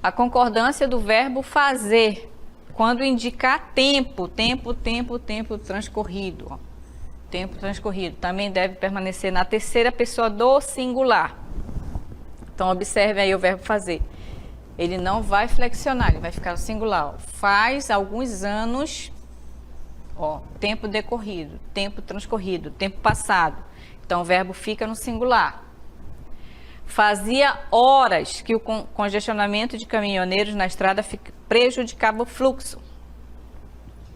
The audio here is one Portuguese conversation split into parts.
A concordância do verbo fazer, quando indicar tempo transcorrido. Ó. Tempo transcorrido também deve permanecer na terceira pessoa do singular. Então, observe aí o verbo fazer. Ele não vai flexionar, ele vai ficar no singular. Ó. Faz alguns anos, ó, tempo decorrido, tempo transcorrido, tempo passado. Então, o verbo fica no singular. Fazia horas que o congestionamento de caminhoneiros na estrada prejudicava o fluxo.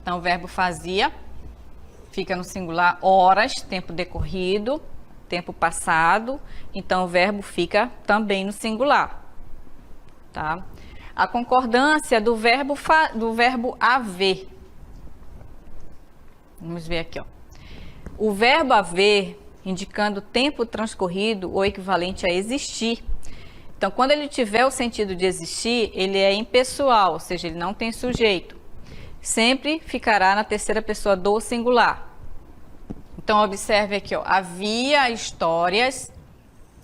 Então, o verbo fazia fica no singular, horas, tempo decorrido, tempo passado. Então, o verbo fica também no singular. Tá? A concordância do verbo haver. Vamos ver aqui, ó. O verbo haver, indicando tempo transcorrido ou equivalente a existir. Então, quando ele tiver o sentido de existir, ele é impessoal, ou seja, ele não tem sujeito. Sempre ficará na terceira pessoa do singular. Então, observe aqui, ó, havia histórias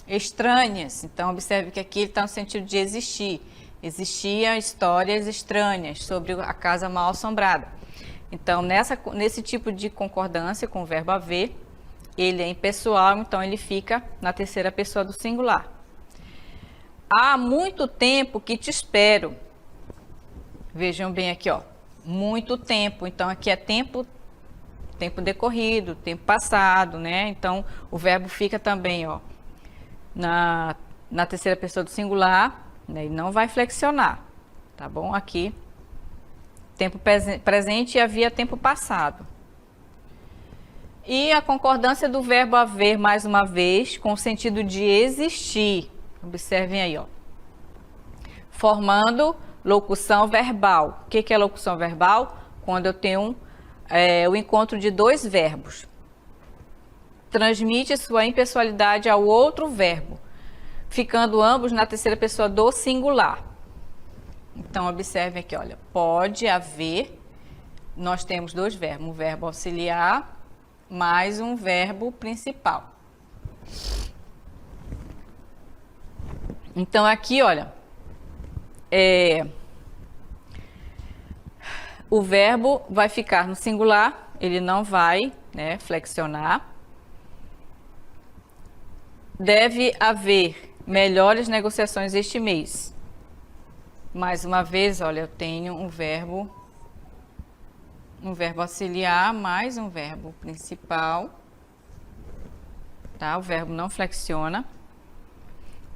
estranhas. Então, observe que aqui ele está no sentido de existir. Existiam histórias estranhas sobre a casa mal assombrada. Então, nesse tipo de concordância com o verbo haver, ele é impessoal, então ele fica na terceira pessoa do singular. Há muito tempo que te espero. Vejam bem aqui, ó. Muito tempo. Então, aqui é tempo decorrido, tempo passado, né? Então, o verbo fica também, ó, na terceira pessoa do singular, né? Ele não vai flexionar, tá bom? Aqui, tempo presente e havia tempo passado. E a concordância do verbo haver, mais uma vez, com o sentido de existir. Observem aí, ó. Formando locução verbal. O que é locução verbal? Quando eu tenho o encontro de dois verbos. Transmite sua impessoalidade ao outro verbo, ficando ambos na terceira pessoa do singular. Então, observem aqui, olha. Pode haver, nós temos dois verbos, um verbo auxiliar mais um verbo principal. Então, aqui, olha, o verbo vai ficar no singular, ele não vai, né, flexionar. Deve haver melhores negociações este mês. Mais uma vez, olha, eu tenho um verbo auxiliar mais um verbo principal, tá? O verbo não flexiona.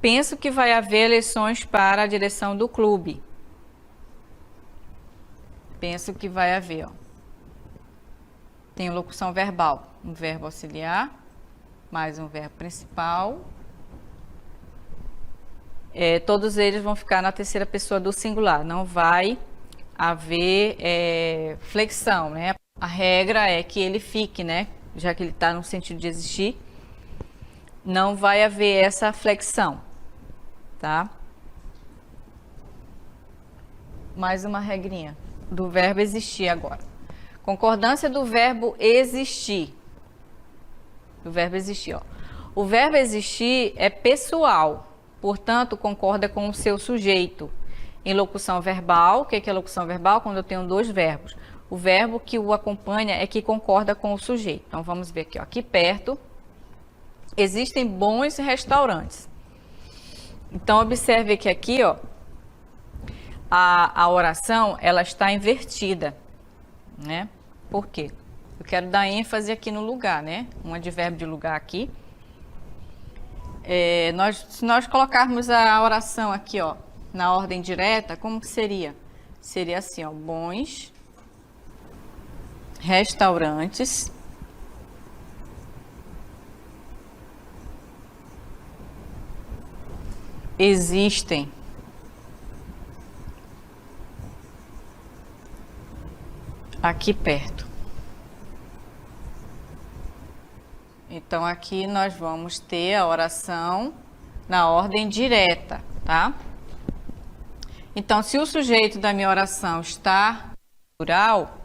Penso que vai haver eleições para a direção do clube. Penso que vai haver, ó. Tem locução verbal, um verbo auxiliar mais um verbo principal. Todos eles vão ficar na terceira pessoa do singular, não vai haver flexão, né? A regra é que ele fique, né? Já que ele está no sentido de existir, não vai haver essa flexão, tá? Mais uma regrinha do verbo existir agora. Concordância do verbo existir. Do verbo existir, ó. O verbo existir é pessoal, portanto, concorda com o seu sujeito. Em locução verbal, o que é locução verbal? Quando eu tenho dois verbos. O verbo que o acompanha é que concorda com o sujeito. Então, vamos ver aqui, ó. Aqui perto existem bons restaurantes. Então, observe que aqui, ó, a oração, ela está invertida, né? Por quê? Eu quero dar ênfase aqui no lugar, né? Um advérbio de lugar aqui. Se nós colocarmos a oração aqui, ó, na ordem direta, como que seria? Seria assim, ó, bons restaurantes existem aqui perto. Então, aqui nós vamos ter a oração na ordem direta, tá? Então, se o sujeito da minha oração está plural,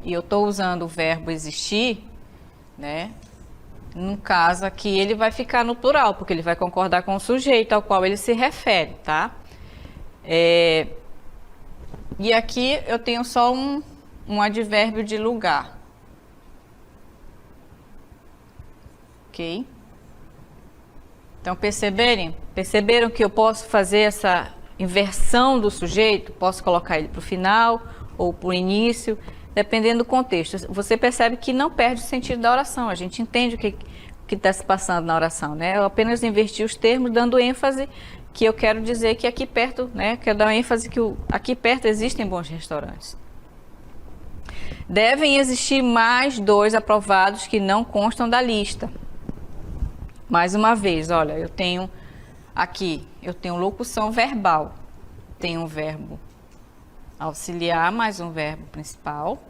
e eu estou usando o verbo existir, né? No caso aqui, ele vai ficar no plural, porque ele vai concordar com o sujeito ao qual ele se refere, tá? E aqui eu tenho só um advérbio de lugar. Ok? Então, perceberam que eu posso fazer essa inversão do sujeito? Posso colocar ele para o final ou para o início, dependendo do contexto. Você percebe que não perde o sentido da oração. A gente entende o que está se passando na oração, né? Eu apenas inverti os termos, dando ênfase que eu quero dizer que aqui perto, né? Quero dar ênfase que aqui perto existem bons restaurantes. Devem existir mais 2 aprovados que não constam da lista. Mais uma vez, olha, eu tenho locução verbal. Tenho um verbo auxiliar mais um verbo principal,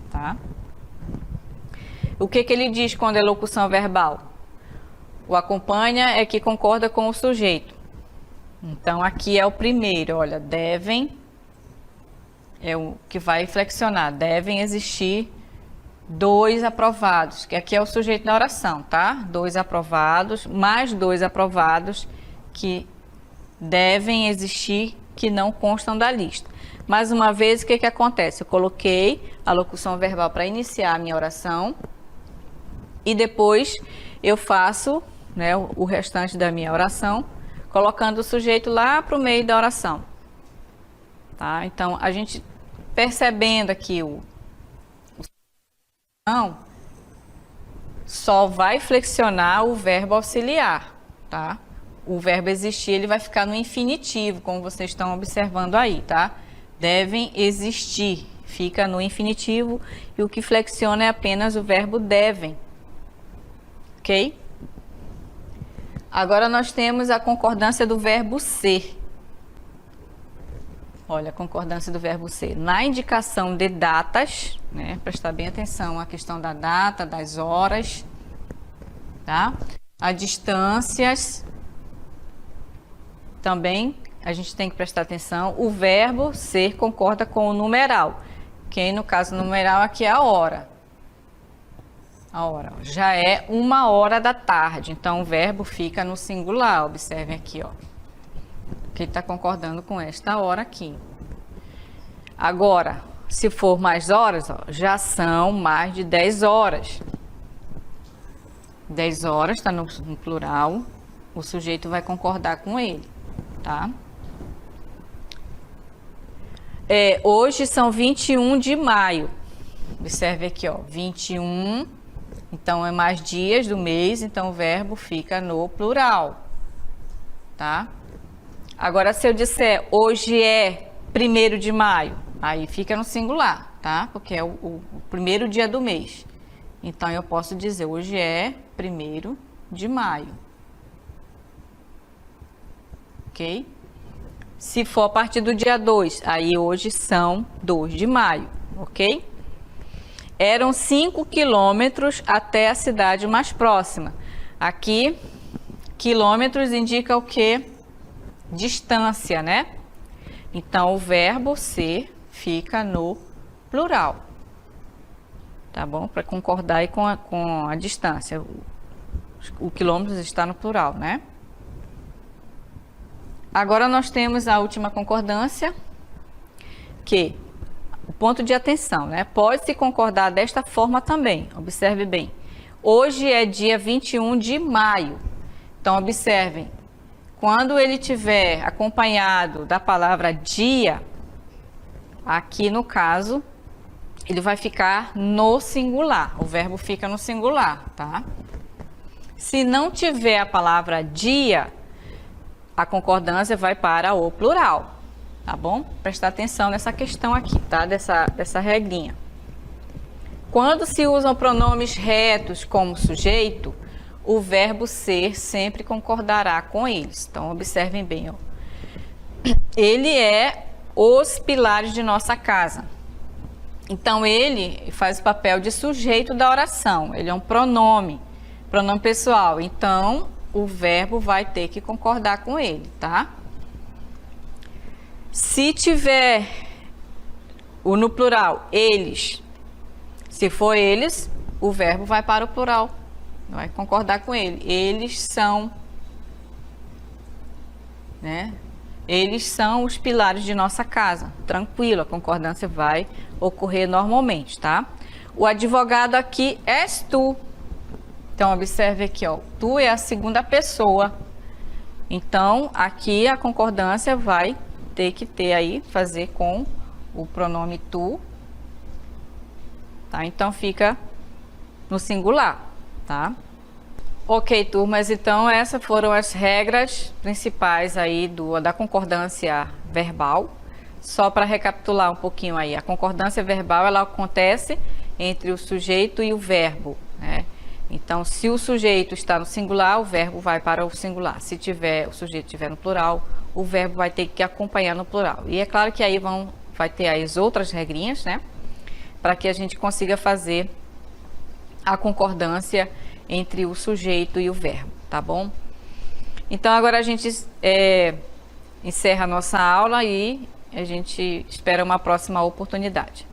tá? O que ele diz quando é locução verbal? O acompanha é que concorda com o sujeito. Então, aqui é o primeiro, olha, devem, é o que vai flexionar, devem existir 2 aprovados, que aqui é o sujeito da oração, tá? 2 aprovados, mais 2 aprovados que devem existir, que não constam da lista. Mais uma vez, o que acontece? Eu coloquei a locução verbal para iniciar a minha oração e depois eu faço, né, o restante da minha oração, colocando o sujeito lá para o meio da oração. Tá? Então, a gente percebendo aqui não, só vai flexionar o verbo auxiliar, tá? O verbo existir, ele vai ficar no infinitivo, como vocês estão observando aí, tá? Devem existir, fica no infinitivo, e o que flexiona é apenas o verbo devem, ok? Agora nós temos a concordância do verbo ser. Olha, a concordância do verbo ser. Na indicação de datas, né? Prestar bem atenção à questão da data, das horas, tá? A distâncias, também a gente tem que prestar atenção. O verbo ser concorda com o numeral, que no caso numeral aqui é a hora. A hora, ó, já é 1h da tarde, então o verbo fica no singular, observem aqui, ó. Que está concordando com esta hora aqui. Agora, se for mais horas, ó, já são mais de 10 horas. 10 horas está no plural, o sujeito vai concordar com ele, tá? Hoje são 21 de maio. Observe aqui, ó, 21, então é mais dias do mês, então o verbo fica no plural, tá? Agora, se eu disser hoje é 1º de maio, aí fica no singular, tá? Porque é o primeiro dia do mês. Então, eu posso dizer hoje é 1º de maio. Ok? Se for a partir do dia 2, aí hoje são 2 de maio, ok? Eram 5 quilômetros até a cidade mais próxima. Aqui, quilômetros indica o quê? Distância, né? Então, o verbo ser fica no plural. Tá bom? Para concordar aí com a distância. O quilômetros está no plural, né? Agora, nós temos a última concordância, que o ponto de atenção, né? Pode-se concordar desta forma também. Observe bem. Hoje é dia 21 de maio. Então, observem. Quando ele tiver acompanhado da palavra dia, aqui no caso, ele vai ficar no singular. O verbo fica no singular, tá? Se não tiver a palavra dia, a concordância vai para o plural, tá bom? Prestar atenção nessa questão aqui, tá? Dessa regrinha. Quando se usam pronomes retos como sujeito, o verbo ser sempre concordará com eles. Então, observem bem, ó. Ele é os pilares de nossa casa. Então, ele faz o papel de sujeito da oração. Ele é um pronome pessoal. Então, o verbo vai ter que concordar com ele, tá? Se tiver no plural, eles, se for eles, o verbo vai para o plural. Vai concordar com ele. Eles são, né? eles são os pilares de nossa casa. Tranquilo, a concordância vai ocorrer normalmente, tá? O advogado aqui és tu. Então, observe aqui, ó, tu é a segunda pessoa. Então, aqui a concordância vai ter que ter aí, fazer com o pronome tu, tá? Então, fica no singular, tá? Ok, turmas, então essas foram as regras principais aí da concordância verbal. Só para recapitular um pouquinho aí, a concordância verbal, ela acontece entre o sujeito e o verbo, né? Então, se o sujeito está no singular, o verbo vai para o singular. Se o sujeito estiver no plural, o verbo vai ter que acompanhar no plural. E é claro que aí vai ter as outras regrinhas, né? Para que a gente consiga fazer a concordância entre o sujeito e o verbo, tá bom? Então, agora a gente encerra a nossa aula e a gente espera uma próxima oportunidade.